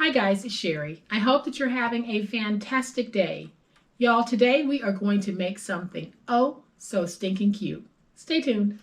Hi guys, it's Sherry. I hope that you're having a fantastic day. Y'all, today we are going to make something oh so stinking cute. Stay tuned.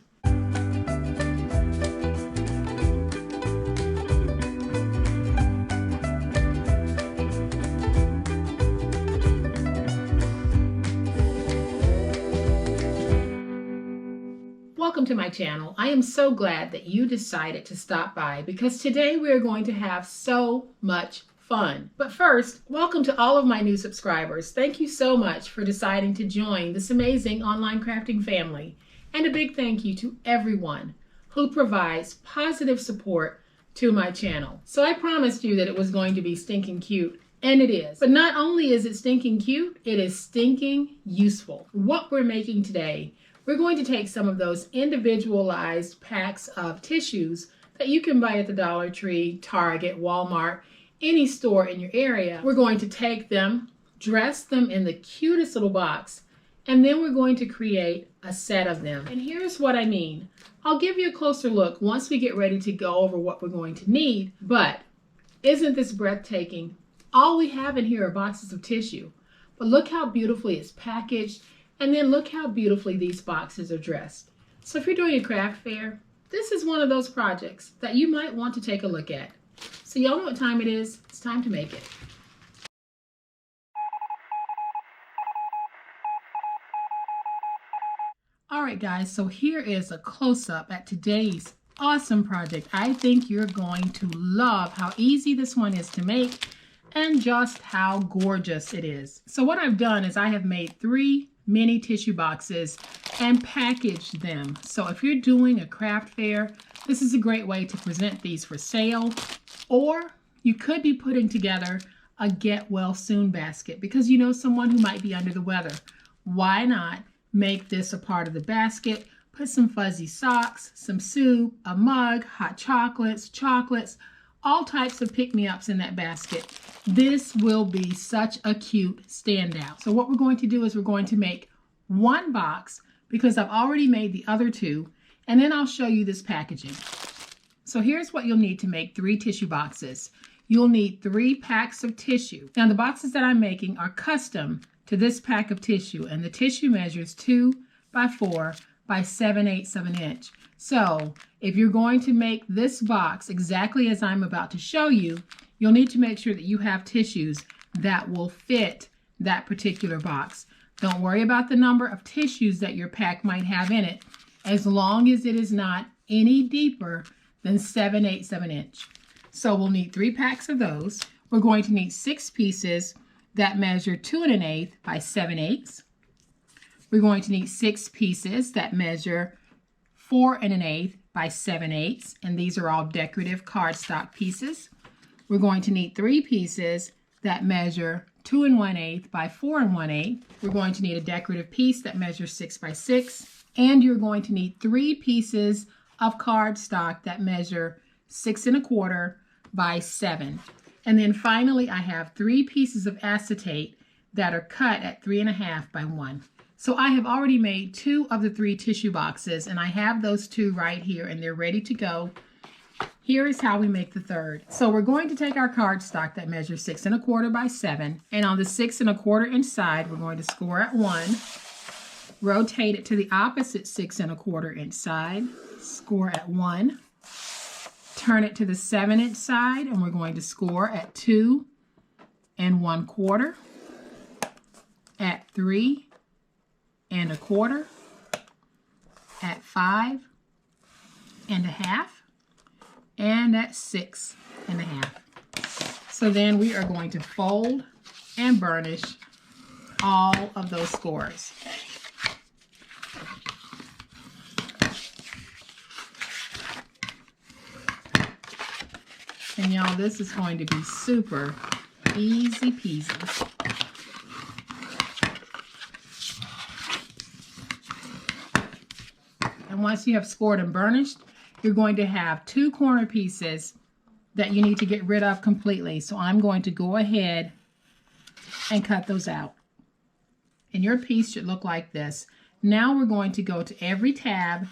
Welcome to my channel. I am so glad that you decided to stop by because today we are going to have so much fun. But first, welcome to all of my new subscribers. Thank you so much for deciding to join this amazing online crafting family. And a big thank you to everyone who provides positive support to my channel. So I promised you that it was going to be stinking cute, and it is. But not only is it stinking cute, it is stinking useful. What we're making today, we're going to take some of those individualized packs of tissues that you can buy at the Dollar Tree, Target, Walmart, any store in your area. We're going to take them, dress them in the cutest little box, and then we're going to create a set of them. And here's what I mean. I'll give you a closer look once we get ready to go over what we're going to need, but isn't this breathtaking? All we have in here are boxes of tissue, but look how beautifully it's packaged. And then look how beautifully these boxes are dressed. So if you're doing a craft fair, this is one of those projects that you might want to take a look at. So y'all know what time it is. It's time to make it. All right, guys, so here is a close-up at today's awesome project. I think you're going to love how easy this one is to make and just how gorgeous it is. So what I've done is I have made 3 mini tissue boxes and package them. So if you're doing a craft fair, this is a great way to present these for sale, or you could be putting together a get well soon basket because you know someone who might be under the weather. Why not make this a part of the basket? Put some fuzzy socks, some soup, a mug, hot chocolates, all types of pick-me-ups in that basket. This will be such a cute standout. So what we're going to do is we're going to make one box because I've already made the other 2, and then I'll show you this packaging. So here's what you'll need to make 3 tissue boxes. You'll need 3 packs of tissue. Now the boxes that I'm making are custom to this pack of tissue, and the tissue measures 2 by 4 by 7/8 of an inch. So if you're going to make this box exactly as I'm about to show you, you'll need to make sure that you have tissues that will fit that particular box. Don't worry about the number of tissues that your pack might have in it, as long as it is not any deeper than 7/8 of an inch. So we'll need 3 packs of those. We're going to need 6 pieces that measure 2 1/8 by 7/8. We're going to need 6 pieces that measure 4 1/8 by 7/8, and these are all decorative cardstock pieces. We're going to need 3 pieces that measure 2 1/8 by 4 1/8. We're going to need a decorative piece that measures 6 by 6, and you're going to need 3 pieces of cardstock that measure 6 1/4 by 7. And then finally, I have 3 pieces of acetate that are cut at 3 1/2 by 1. So I have already made 2 of the 3 tissue boxes, and I have those 2 right here, and they're ready to go. Here is how we make the 3rd. So we're going to take our cardstock that measures 6 1/4 by 7, and on the 6 1/4 inch side, we're going to score at 1, rotate it to the opposite 6 1/4 inch side, score at 1, turn it to the 7-inch side, and we're going to score at 2 1/4, at 3 1/4, at 5 1/2, and at 6 1/2. So then we are going to fold and burnish all of those scores. And y'all, this is going to be super easy peasy. And once you have scored and burnished, you're going to have 2 corner pieces that you need to get rid of completely. So I'm going to go ahead and cut those out. And your piece should look like this. Now we're going to go to every tab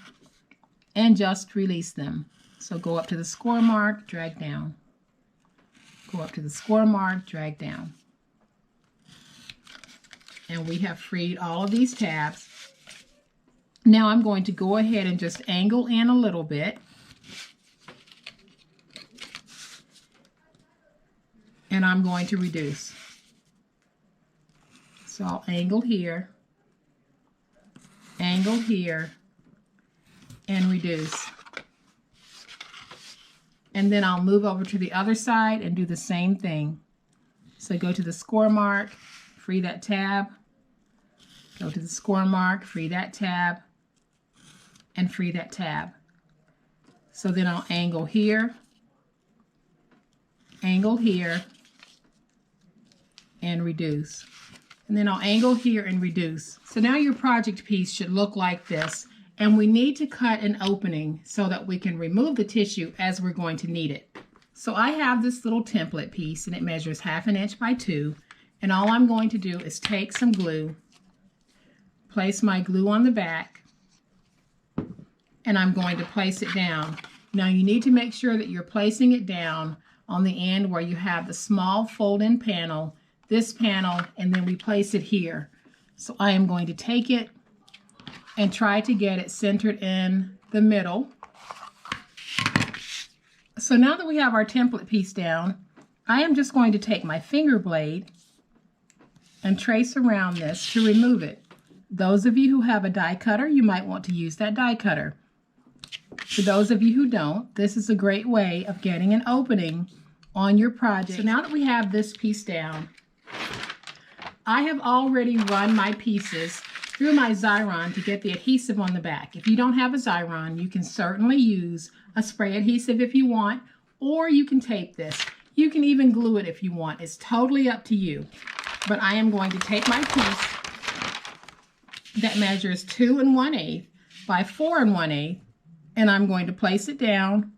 and just release them. So go up to the score mark, drag down. Go up to the score mark, drag down. And we have freed all of these tabs. Now I'm going to go ahead and just angle in a little bit. And I'm going to reduce. So I'll angle here, and reduce. And then I'll move over to the other side and do the same thing. So go to the score mark, free that tab, go to the score mark, free that tab, and free that tab. So then I'll angle here, and reduce. And then I'll angle here and reduce. So now your project piece should look like this. And we need to cut an opening so that we can remove the tissue as we're going to need it. So I have this little template piece and it measures 1/2 inch by 2. And all I'm going to do is take some glue, place my glue on the back, and I'm going to place it down. Now you need to make sure that you're placing it down on the end where you have the small fold-in panel, this panel, and then we place it here. So I am going to take it and try to get it centered in the middle. So now that we have our template piece down, I am just going to take my finger blade and trace around this to remove it. Those of you who have a die cutter, you might want to use that die cutter. For those of you who don't, this is a great way of getting an opening on your project. So now that we have this piece down, I have already run my pieces through my Xyron to get the adhesive on the back. If you don't have a Xyron, you can certainly use a spray adhesive if you want, or you can tape this. You can even glue it if you want. It's totally up to you. But I am going to take my piece that measures 2 1/8 by 4 1/8, and I'm going to place it down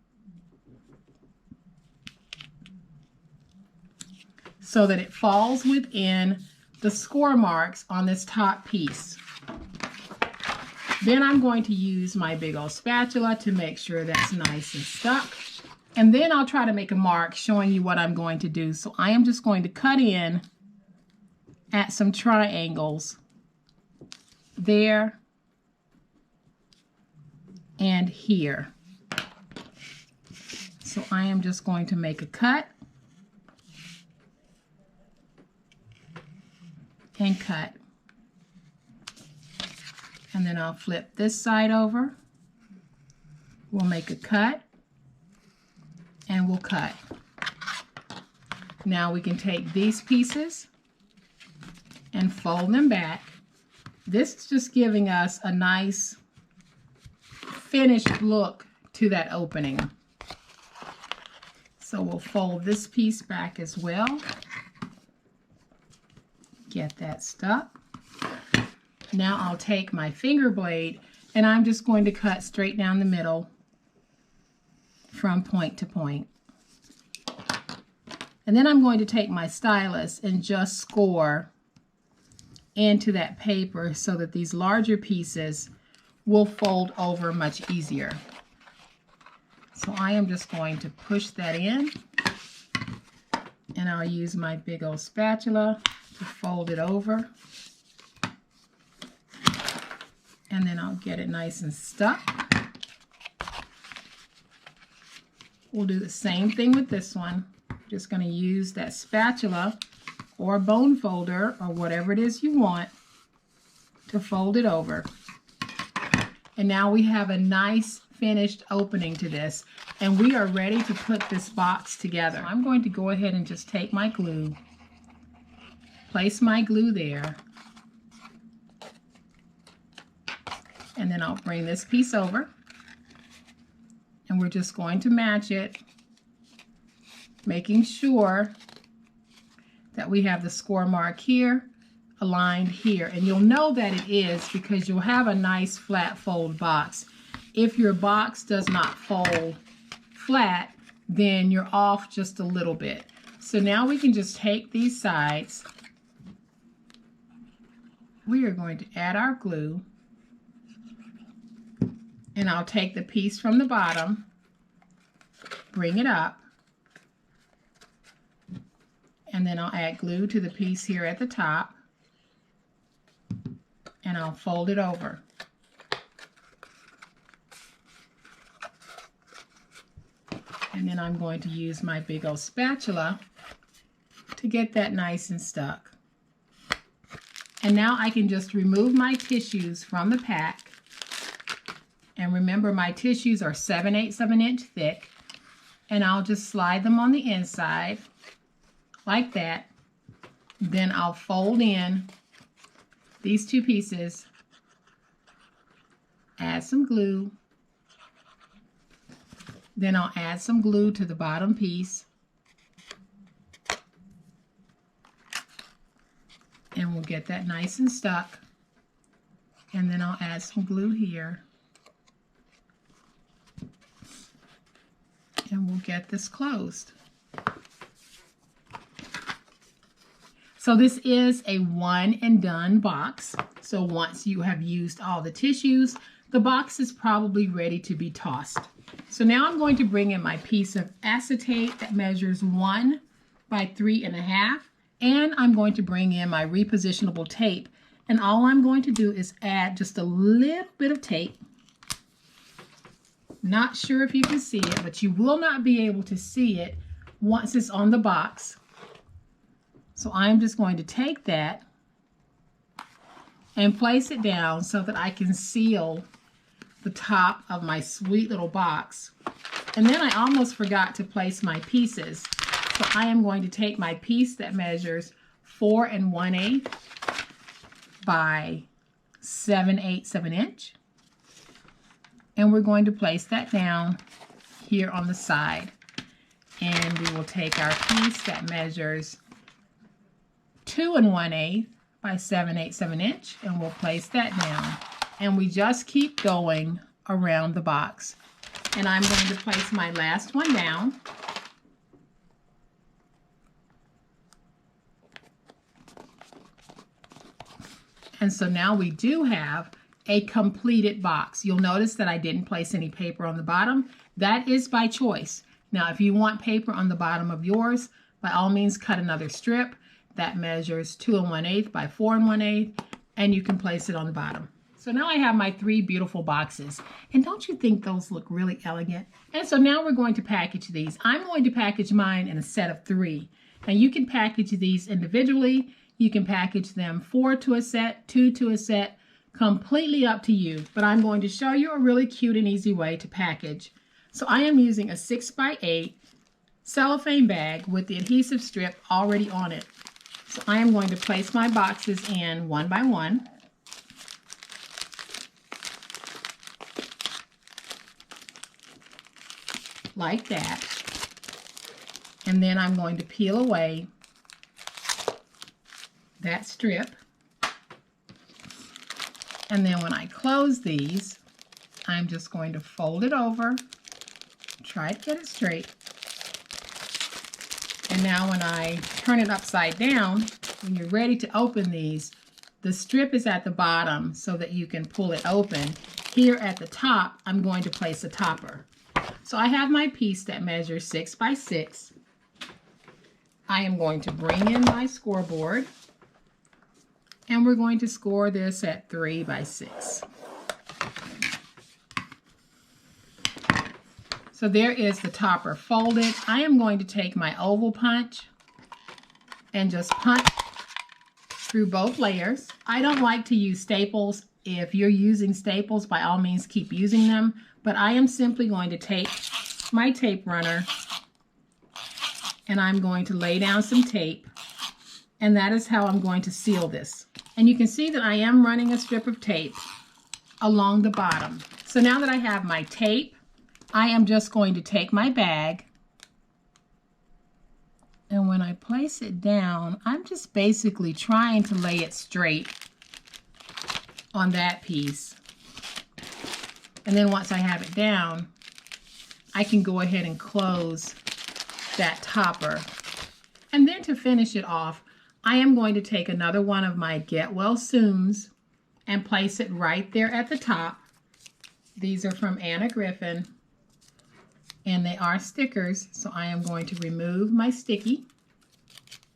so that it falls within the score marks on this top piece. Then I'm going to use my big old spatula to make sure that's nice and stuck. And then I'll try to make a mark showing you what I'm going to do. So I am just going to cut in at some triangles there and here. So I am just going to make a cut and cut. And then I'll flip this side over. We'll make a cut and we'll cut. Now we can take these pieces and fold them back. This is just giving us a nice finished look to that opening. So we'll fold this piece back as well. Get that stuck. Now I'll take my finger blade and I'm just going to cut straight down the middle from point to point. And then I'm going to take my stylus and just score into that paper so that these larger pieces will fold over much easier. So I am just going to push that in, and I'll use my big old spatula to fold it over. And then I'll get it nice and stuck. We'll do the same thing with this one. Just going to use that spatula or bone folder or whatever it is you want to fold it over. And now we have a nice finished opening to this, and we are ready to put this box together. So I'm going to go ahead and just take my glue, place my glue there, and then I'll bring this piece over, and we're just going to match it, making sure that we have the score mark here aligned here. And you'll know that it is because you'll have a nice flat fold box. If your box does not fold flat, then you're off just a little bit. So now we can just take these sides. We are going to add our glue. And I'll take the piece from the bottom, bring it up, And then I'll add glue to the piece here at the top. And I'll fold it over. And then I'm going to use my big old spatula to get that nice and stuck. And now I can just remove my tissues from the pack. And remember, my tissues are 7/8 of an inch thick. And I'll just slide them on the inside like that. Then I'll fold in these two pieces, add some glue. Then I'll add some glue to the bottom piece. And we'll get that nice and stuck. And then I'll add some glue here. And we'll get this closed. So this is a one and done box. So once you have used all the tissues, the box is probably ready to be tossed. So now I'm going to bring in my piece of acetate that measures 1 by 3.5. And I'm going to bring in my repositionable tape. And all I'm going to do is add just a little bit of tape. Not sure if you can see it, but you will not be able to see it once it's on the box. So I'm just going to take that and place it down so that I can seal the top of my sweet little box. And then I almost forgot to place my pieces. So I am going to take my piece that measures 4 1/8 by 7/8 of an inch. And we're going to place that down here on the side. And we will take our piece that measures 2 1/8 by 7/8 of an inch, and we'll place that down. And we just keep going around the box. And I'm going to place my last one down. And so now we do have a completed box. You'll notice that I didn't place any paper on the bottom. That is by choice. Now, if you want paper on the bottom of yours, by all means, cut another strip that measures 2 1/8 by 4 1/8, and you can place it on the bottom. So now I have my 3 beautiful boxes. And don't you think those look really elegant? And so now we're going to package these. I'm going to package mine in a set of 3. Now you can package these individually. You can package them 4 to a set, 2 to a set, completely up to you. But I'm going to show you a really cute and easy way to package. So I am using a 6x8 cellophane bag with the adhesive strip already on it. So I am going to place my boxes in one by one. Like that. And then I'm going to peel away that strip. And then when I close these, I'm just going to fold it over, try to get it straight. And now when I turn it upside down, when you're ready to open these, the strip is at the bottom so that you can pull it open. Here at the top, I'm going to place a topper. So I have my piece that measures 6 by 6. I am going to bring in my scoreboard, and we're going to score this at 3 by 6. So there is the topper folded. I am going to take my oval punch and just punch through both layers. I don't like to use staples. If you're using staples, by all means keep using them. But I am simply going to take my tape runner and I'm going to lay down some tape. And that is how I'm going to seal this. And you can see that I am running a strip of tape along the bottom. So now that I have my tape, I am just going to take my bag, and when I place it down, I'm just basically trying to lay it straight on that piece. And then once I have it down, I can go ahead and close that topper. And then to finish it off, I am going to take another one of my Get Well Soons and place it right there at the top. These are from Anna Griffin, and they are stickers, so I am going to remove my sticky.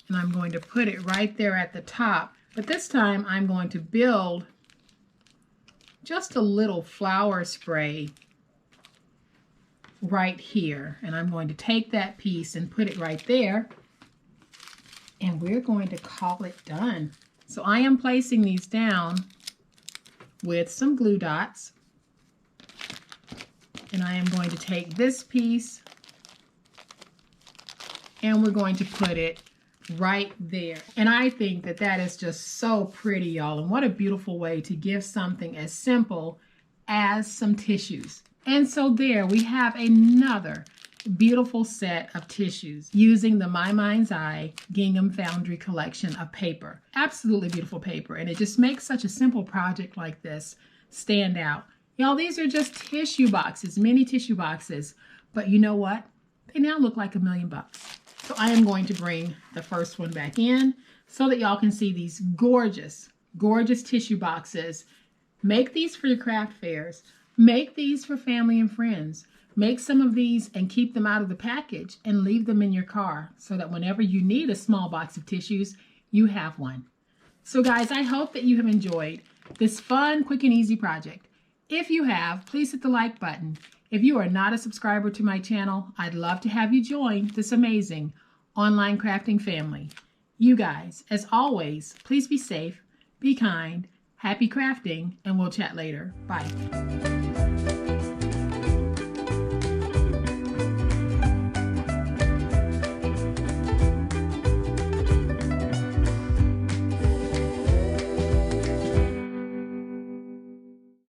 And I'm going to put it right there at the top. But this time I'm going to build just a little flower spray right here. And I'm going to take that piece and put it right there. And we're going to call it done. So I am placing these down with some glue dots. And I am going to take this piece and we're going to put it right there. And I think that that is just so pretty, y'all. And what a beautiful way to give something as simple as some tissues. And so there we have another beautiful set of tissues using the My Mind's Eye Gingham Foundry collection of paper. Absolutely beautiful paper. And it just makes such a simple project like this stand out. Y'all, these are just tissue boxes, mini tissue boxes. But you know what? They now look like $1,000,000. So I am going to bring the first one back in so that y'all can see these gorgeous, gorgeous tissue boxes. Make these for your craft fairs. Make these for family and friends. Make some of these and keep them out of the package and leave them in your car so that whenever you need a small box of tissues, you have one. So guys, I hope that you have enjoyed this fun, quick, and easy project. If you have, please hit the like button. If you are not a subscriber to my channel, I'd love to have you join this amazing online crafting family. You guys, as always, please be safe, be kind, happy crafting, and we'll chat later. Bye.